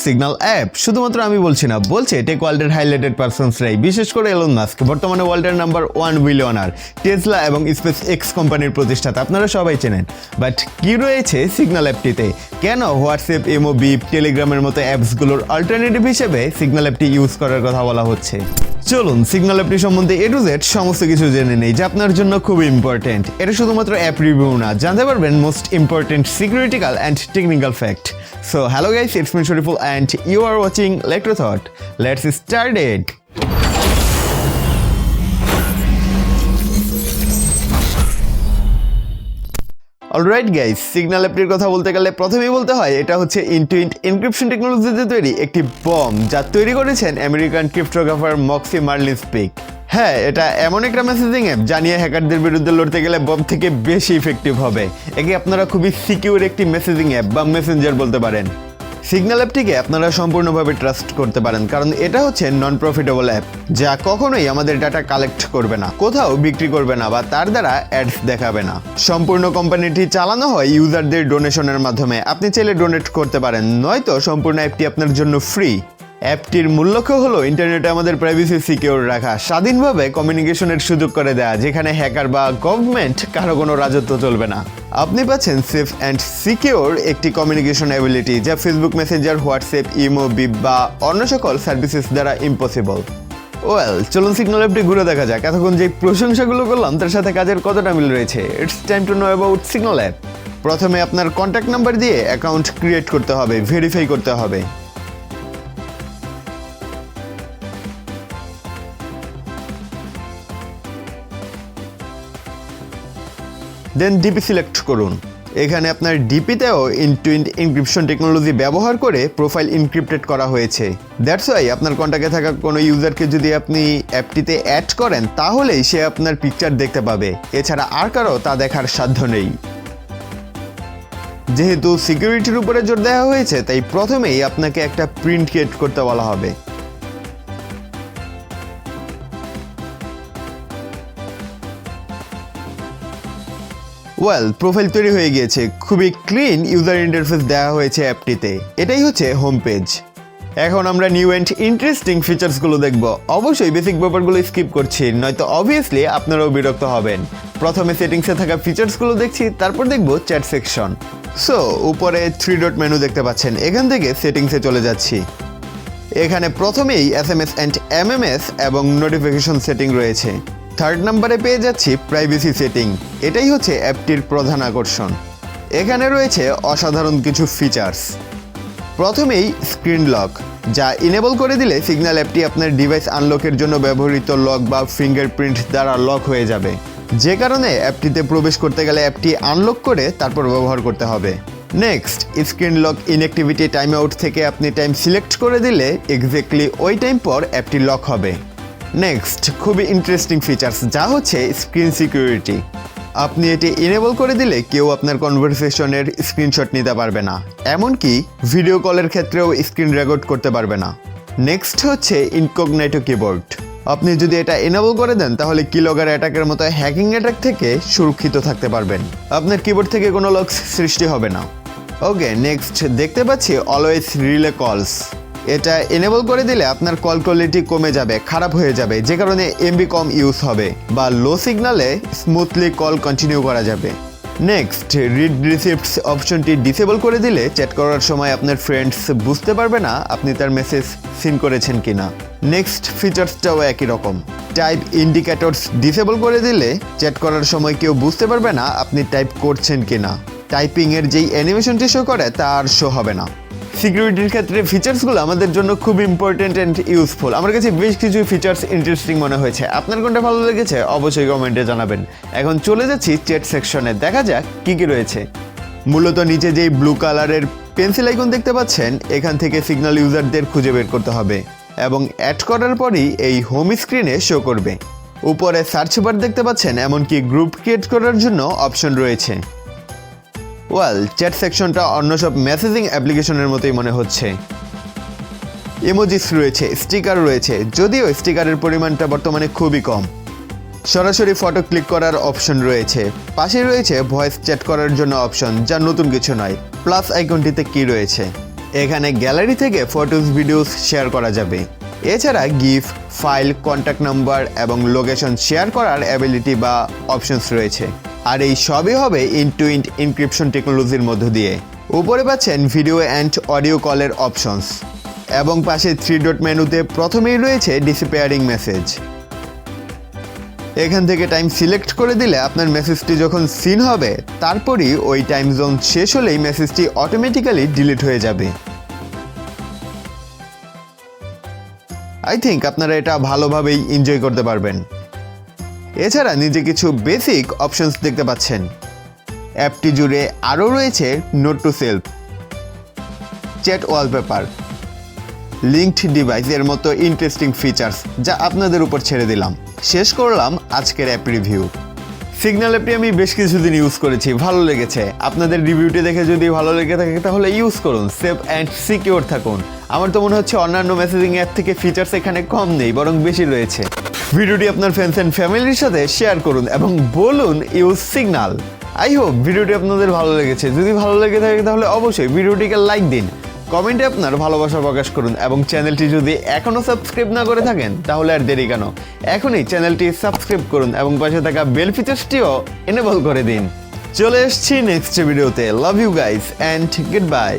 Signal app শুধুমাত্র আমি বলছি না, বলছে টেক ওয়ার্ল্ডের হাইলাইটেড পারসনসরাই, বিশেষ করে এলন মাস্ক, বর্তমানে ওয়ার্ল্ডের নাম্বার 1 বিলিয়নার, টেসলা এবং স্পেস এক্স কোম্পানির প্রতিষ্ঠাতা, আপনারা সবাই চেনেন। বাট কি রয়েছে সিগন্যাল অ্যাপটিতে? কেন হোয়াটসঅ্যাপ, ইমো, বিপ, টেলিগ্রামের মতো অ্যাপসগুলোর অল্টারনেটিভ হিসেবে সিগন্যাল অ্যাপটি ইউজ করার কথা বলা হচ্ছে। চলুন সিগন্যাল অ্যাপটি সম্বন্ধে A to Z সমস্ত কিছু জেনে নেই, যা আপনার জন্য খুবই ইম্পর্টেন্ট। এটা শুধুমাত্র অ্যাপ রিভিউ না, জানতে পারবেন মোস্ট ইম্পর্টেন্ট সিকিউরিটিক্যাল and technical fact. So hello guys, it's me Shariful and you are watching Electro Thought. Let's start it. Alright guys, signal অ্যাপটির কথা বলতে গেলে প্রথমেই বলতে হয় এটা হচ্ছে ইন্টুইন্ট এনক্রিপশন টেকনোলজিতে তৈরি একটি বম, যা তৈরি করেছেন আমেরিকান ক্রিপ্টোগ্রাফার 𝐒𝐚𝐠𝐶। হ্যাঁ, এটা এমন একটা মেসেজিং অ্যাপ যা নিয়ে হ্যাকারদের বিরুদ্ধে লড়তে গেলে বম থেকে বেশি ইফেক্টিভ হবে। একে আপনারা খুবই সিকিউর একটি মেসেজিং অ্যাপ বা মেসেঞ্জার বলতে পারেন। সিগন্যাল অ্যাপটিকে আপনারা সম্পূর্ণভাবে ট্রাস্ট করতে পারেন, কারণ এটা হচ্ছে নন প্রফিটেবল অ্যাপ, যা কখনোই আমাদের ডাটা কালেক্ট করবে না, কোথাও বিক্রি করবে না বা তার দ্বারা অ্যাডস দেখাবে না। সম্পূর্ণ কোম্পানিটি চালানো হয় ইউজারদের ডোনেশনের মাধ্যমে। আপনি চাইলে ডোনেট করতে পারেন, নয়তো সম্পূর্ণ অ্যাপটি আপনার জন্য ফ্রি। অ্যাপটির মূল লক্ষ্য হলো ইন্টারনেটে আমাদের প্রাইভেসি সিকিউর রাখা, স্বাধীনভাবে কমিউনিকেশনের সুযোগ করে দেওয়া, যেখানে হ্যাকার বা গভর্নমেন্ট কারো কোনো রাজত্ব চলবে না। আপনি পাচ্ছেন সেফ অ্যান্ড সিকিউর একটি কমিউনিকেশন অ্যাবিলিটি, যা Facebook Messenger, WhatsApp, imo, beep বা অন্য সকল সার্ভিসেস দ্বারা ইম্পসিবল। চলুন সিগন্যাল অ্যাপটি ঘুরে দেখা যাক। এতক্ষণ যে প্রশংসাগুলো করলাম তার সাথে কাজের কতটা মিল রয়েছে। It's time to know about signal app. প্রথমে আপনার কন্ট্যাক্ট নাম্বার দিয়ে অ্যাকাউন্ট ক্রিয়েট করতে হবে, ভেরিফাই করতে হবে। দেন ডিপি সিলেক্ট করুন। এখানে আপনার ডিপিতেও ইন্টুইন্ট এনক্রিপশন টেকনোলজি ব্যবহার করে প্রোফাইল ইনক্রিপ্টেড করা হয়েছে। দ্যাটস ওয়াই আপনার কন্ট্যাক্টে থাকা কোনো ইউজারকে যদি আপনি অ্যাপটিতে অ্যাড করেন, তাহলেই সে আপনার পিকচার দেখতে পাবে, এছাড়া আর কারো তা দেখার সাধ্য নেই। যেহেতু সিকিউরিটির উপরে জোর দেওয়া হয়েছে, তাই প্রথমেই আপনাকে একটা প্রিন্ট ক্রিয়েট করতে বলা হবে। প্রোফাইল তৈরি হয়ে গিয়েছে, খুবই ক্লিন ইউজার ইন্টারফেস দেওয়া হয়েছে অ্যাপটিতে। এটাই হচ্ছে হোম পেজ। এখন আমরা নিউ অ্যান্ড ইন্টারেস্টিং ফিচার্সগুলো দেখব। অবশ্যই বেসিক ব্যাপারগুলো স্কিপ করছি, নয়তো অবভিয়াসলি আপনারাও বিরক্ত হবেন। প্রথমে সেটিংসে থাকা ফিচার্সগুলো দেখছি, তারপর দেখব চ্যাট সেকশন। উপরে 3 ডট মেনু দেখতে পাচ্ছেন, এখান থেকে সেটিংসে চলে যাচ্ছি। এখানে প্রথমেই SMS অ্যান্ড MMS এবং নোটিফিকেশন সেটিং রয়েছে। থার্ড নাম্বারে পেয়ে যাচ্ছি প্রাইভেসি সেটিং। এটাই হচ্ছে অ্যাপটির প্রধান আকর্ষণ। এখানে রয়েছে অসাধারণ কিছু ফিচার্স। প্রথমেই স্ক্রিন লক, যা ইনেবল করে দিলে সিগন্যাল অ্যাপটি আপনার ডিভাইস আনলকের জন্য ব্যবহৃত লক বা ফিঙ্গারপ্রিন্ট দ্বারা লক হয়ে যাবে, যে কারণে অ্যাপটিতে প্রবেশ করতে গেলে অ্যাপটি আনলক করে তারপর ব্যবহার করতে হবে। Next, screen lock inactivity time out থেকে আপনি টাইম সিলেক্ট করে দিলে এক্স্যাক্টলি ওই টাইম পর অ্যাপটি লক হবে। নেক্সট, খুবই ইন্টারেস্টিং ফিচার্স, যা হচ্ছে স্ক্রিন সিকিউরিটি। আপনি এটি ইনেবল করে দিলে কেউ আপনার কনভারসেশনের স্ক্রিনশট নিতে পারবে না, এমনকি ভিডিও কলের ক্ষেত্রেও স্ক্রিন রেকর্ড করতে পারবে না। নেক্সট হচ্ছে ইনকগনাইটো কিবোর্ড। আপনি যদি এটা ইনেবল করে দেন, তাহলে কিলগার অ্যাটাকের মতো হ্যাকিং অ্যাটাক থেকে সুরক্ষিত থাকতে পারবেন। আপনার কিবোর্ড থেকে কোনো লক্স সৃষ্টি হবে না। নেক্সট দেখতে পাচ্ছি অলওয়েজ রিলে কলস। এটা এনেবল করে দিলে আপনার কল কোয়ালিটি কমে যাবে, খারাপ হয়ে যাবে, যে কারণে এমবি কম ইউজ হবে বা লো সিগনালে স্মুথলি কল কন্টিনিউ করা যাবে। নেক্সট, রিড রিসিপ্টস অপশনটি ডিসেবল করে দিলে চ্যাট করার সময় আপনার ফ্রেন্ডস বুঝতে পারবে না আপনি তার মেসেজ সিন করেছেন কিনা। নেক্সট ফিচার্সটাও একই রকম। টাইপ ইন্ডিকেটরস ডিসেবল করে দিলে চ্যাট করার সময় কেউ বুঝতে পারবে না আপনি টাইপ করছেন কিনা। টাইপিংয়ের যেই অ্যানিমেশনটি শো করে তা আর শো হবে না। সিকিউরিটির ক্ষেত্রে ফিচার্সগুলো আমাদের জন্য খুব ইম্পর্টেন্ট অ্যান্ড ইউজফুল। আমার কাছে বেশ কিছু ফিচার্স ইন্টারেস্টিং মনে হয়েছে। আপনার কোনটা ভালো লেগেছে অবশ্যই কমেন্টে জানাবেন। এখন চলে যাচ্ছি চ্যাট সেকশনে, দেখা যাক কি কি রয়েছে। মূলত নিচে যেই ব্লু কালারের পেন্সিল আইকন দেখতে পাচ্ছেন, এখান থেকে সিগন্যাল ইউজারদের খুঁজে বের করতে হবে এবং অ্যাড করার পরই এই হোম স্ক্রিনে শো করবে। উপরে সার্চ বার দেখতে পাচ্ছেন, এমনকি গ্রুপ ক্রিয়েট করার জন্য অপশন রয়েছে। চ্যাট সেকশনটা অন্য সব মেসেজিং অ্যাপ্লিকেশনের মতোই মনে হচ্ছে। ইমোজিস রয়েছে, স্টিকার রয়েছে, যদিও স্টিকারের পরিমাণটা বর্তমানে খুবই কম। সরাসরি ফটো ক্লিক করার অপশন রয়েছে, পাশে রয়েছে ভয়েস চ্যাট করার জন্য অপশন, যা নতুন কিছু নয়। প্লাস আইকনটিতে কি রয়েছে, এখানে গ্যালারি থেকে ফটোস ভিডিওস শেয়ার করা যাবে। এছাড়া গিফ, ফাইল, কন্ট্যাক্ট নাম্বার এবং লোকেশন শেয়ার করার অ্যাবিলিটি বা অপশনস রয়েছে। আর এই সবই হবে ইন্ড টু ইন্ড এনক্রিপশন টেকনোলজির মধ্য দিয়ে। উপরে পাচ্ছেন ভিডিও অ্যান্ড অডিও কলের অপশনস এবং পাশে 3 ডট মেনুতে প্রথমেই রয়েছে ডিসঅ্যাপিয়ারিং মেসেজ। এখান থেকে টাইম সিলেক্ট করে দিলে আপনার মেসেজটি যখন সিন হবে তারপরই ওই টাইম জোন শেষ হলেই মেসেজটি অটোমেটিক্যালি ডিলিট হয়ে যাবে। আই থিঙ্ক আপনারা এটা ভালোভাবেই এনজয় করতে পারবেন। এছাড়া নিচে কিছু বেসিক অপশনস দেখতে পাচ্ছেন। অ্যাপটি জুড়ে আরও রয়েছে note to self, chat wallpaper, linked device এর মতো ইন্টারেস্টিং ফিচার্স, যা আপনাদের উপর ছেড়ে দিলাম। শেষ করলাম আজকের অ্যাপ রিভিউ। সিগন্যাল অ্যাপটি আমি বেশ কিছুদিন ইউজ করেছি, ভালো লেগেছে। আপনাদের রিভিউটি দেখে যদি ভালো লেগে থাকে তাহলে ইউজ করুন, সেফ অ্যান্ড সিকিউর থাকুন। আমার তো মনে হচ্ছে অন্যান্য মেসেজিং অ্যাপ থেকে ফিচার্স এখানে কম নেই, বরং বেশি রয়েছে। ভিডিওটি আপনার ফ্রেন্ডস অ্যান্ড ফ্যামিলির সাথে শেয়ার করুন এবং বলুন ইউজ সিগন্যাল। আই হোপ ভিডিওটি আপনাদের ভালো লেগেছে। যদি ভালো লেগে থাকে তাহলে অবশ্যই ভিডিওটিকে লাইক দিন, কমেন্টে আপনার ভালোবাসা প্রকাশ করুন এবং চ্যানেলটি যদি এখনও সাবস্ক্রাইব না করে থাকেন তাহলে আর দেরি কেন, এখনই চ্যানেলটি সাবস্ক্রাইব করুন এবং পাশে থাকা বেল ফিচার্সটিও এনেবল করে দিন। চলে এসেছি নেক্সট ভিডিওতে। Love you guys and good bye.